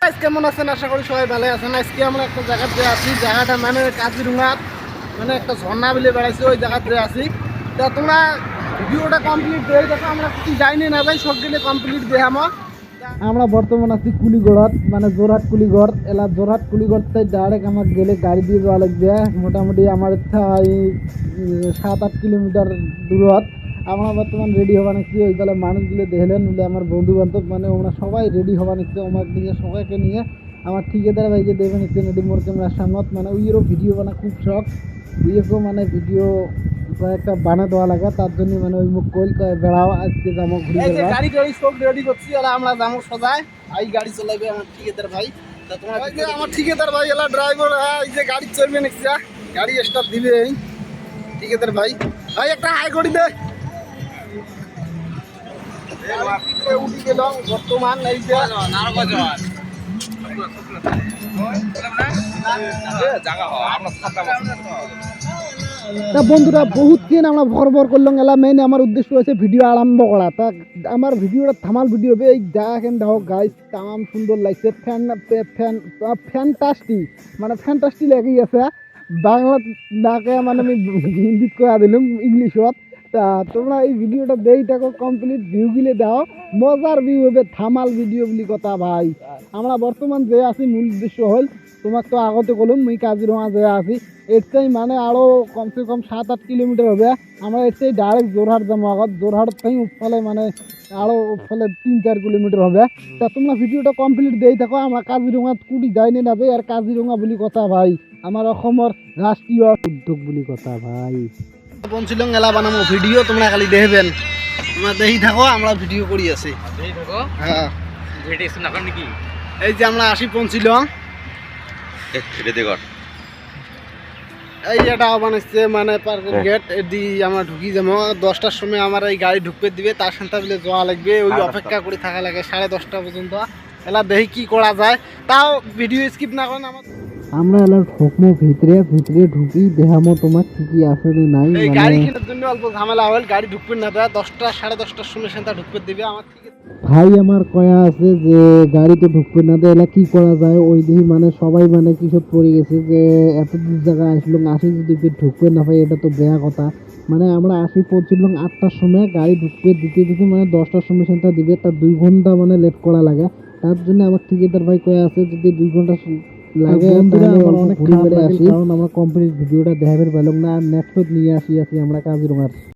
কেমন আছেন? আশা করি সবাই ভালো আছেন। আজকে আমরা একটা জায়গাতে আছি, জায়গাটা মানে কাজিরঙা, মানে একটা ঝর্ণা বিলে বেড়াইছি, ওই জায়গাতে আছি। তা তোমরা ভিডিওটা কমপ্লিট দিয়ে দেখো, আমরা কিছু যাইনি না যাই সব গেলে কমপ্লিট দিয়ে আমরা বর্তমান আছি কুলিগড়ত, মানে জোরহাট কুলিগড় এলা। জোরহাট কুলিগড় থেকে ডাইরেক্ট আমার গেলে গাড়ি দিয়ে যাওয়া লাগবে মোটামুটি আমার 7-8 কিলোমিটার দূরত। আমরা বর্তমান রেডি হওয়া নিচ্ছি, ওই তাহলে মানুষগুলো দেখলেন বলে আমার বন্ধু বান্ধব, মানে ওরা সবাই রেডি হওয়া নিচ্ছে। আমার নিয়ে সবাইকে নিয়ে আমার ঠিকাদার ভাই যে দেবে নিচ্ছে নদী মোর ক্যামেরার সামনত, মানে ওইরও ভিডিও বানা খুব শখ। ওইরকম মানে ভিডিও কয়েকটা বানা দেওয়া লাগে, তার জন্য মানে ওই মুখ কইল বেড়াও আজকে যাবো ঘুরে গাড়ি টাড়ি সব রেডি করছি। আর আমরা যাবো সোজায়, এই গাড়ি চলাইবে আমার ঠিকাদার ভাই। তা তোমার আমার ঠিকাদার ভাই এলা ড্রাইভার, এই যে গাড়ি চলবে নিচ্ছে, গাড়ি স্টার্ট দিবে ঠিকাদার ভাই। ভাই একটা হাই করে দে। উঠি গেলাম বর্তমান এই যে তা বন্ধুরা বহুত দিন আমরা ভর করলাম এলা। মেইন আমার উদ্দেশ্য হয়েছে ভিডিও আরম্ভ করা। তা আমার ভিডিওটা থামাল ভিডিও হবে। এই জায়গা দেখো গাইস, তাম সুন্দর লাগছে। ফ্যান্টাস্টিক, মানে ফ্যান্টাস্টিক লেগেই আছে। বাংলা ডাকে মানে আমি হিন্দিত কয়া দিলাম ইংলিশত। তা তোমরা এই ভিডিওটা দেই থাকো, কমপ্লিট ভিউ গিলে দাও, মজার ভিউ হবে, থামাল ভিডিও বলি কথা ভাই। আমরা বর্তমান যে আছি মূল উদ্দেশ্য হল, তোমার তো আগতে কলম মুই কাজিরঙা যে আছি, এটাই মানে আরও কমসে কম 7-8 কিলোমিটার হবে। আমরা এটাই ডাইরেক্ট জোরহাট যাবো। আগত জোরহাট থেকে উপফালে মানে আরও উপফালে 3-4 কিলোমিটার হবে। তা তোমরা ভিডিওটা কমপ্লিট দেই থাকো। আমরা কাজিরঙাত কুটি যাইনি না যাই, আর কাজিরঙা বলি কথা ভাই আমার অসমৰ রাষ্ট্রীয় উদ্যোগ বলি কথা ভাই। বলছিল এলা বানাবো ভিডিও, তোমরা খালি দেখবেন, তোমরা দেখি থাকো, আমরা ভিডিও করি আছি। হ্যাঁ এই যে আমরা আসি পৌঁছিলাম, এই যেটা বানাচ্ছে মানে পার্কের গেট, এদি আমরা ঢুকি যাবো। 10টার সময় আমার এই গাড়ি ঢুকতে দিবে, তার সাথে বলে যাওয়া লাগবে। ওই অপেক্ষা করে থাকা লাগে 10:30 পর্যন্ত। এলা দেখি কি করা যায়, তাও ভিডিও স্কিপ না করেন। আমরা এলার ঢুকমো ভিতরে ঢুকি দেখামো তোমার ঠিকই আছে নাই। এই গাড়ি কেনার জন্য অল্প ঝামেলা হল, গাড়ি ঢুকবে না দেয় 10:30 সময় সেটা ঢুকতে দিবে আমার। ভাই আমার কয়া আছে যে গাড়িতে ঢুকবে না দেয়, এলা কি করা যায় ওই দিকে। মানে সবাই মানে কিসব পড়ে গেছে যে এত দূর জায়গায় আসলো, আসি যদি ঢুকবে না ভাই, এটা তো বেয়া কথা। মানে আমরা আসি পৌঁছলাম 8টার সময়, গাড়ি ঢুকবে দিতে মানে 10টার সময় সেটা দিবে, তার 2 ঘন্টা মানে লেট করা লাগে। তার জন্য আমার ঠিকাদার ভাই কয়া আছে যদি 2 ঘন্টা লাগে অনেক ঘুরে বেড়ে আসি, কারণ আমরা কমপ্লিট ভিডিওটা দেখাবের পেলাম না। আর নেক্সট নিয়ে আসি আমরা কাজিরঙার।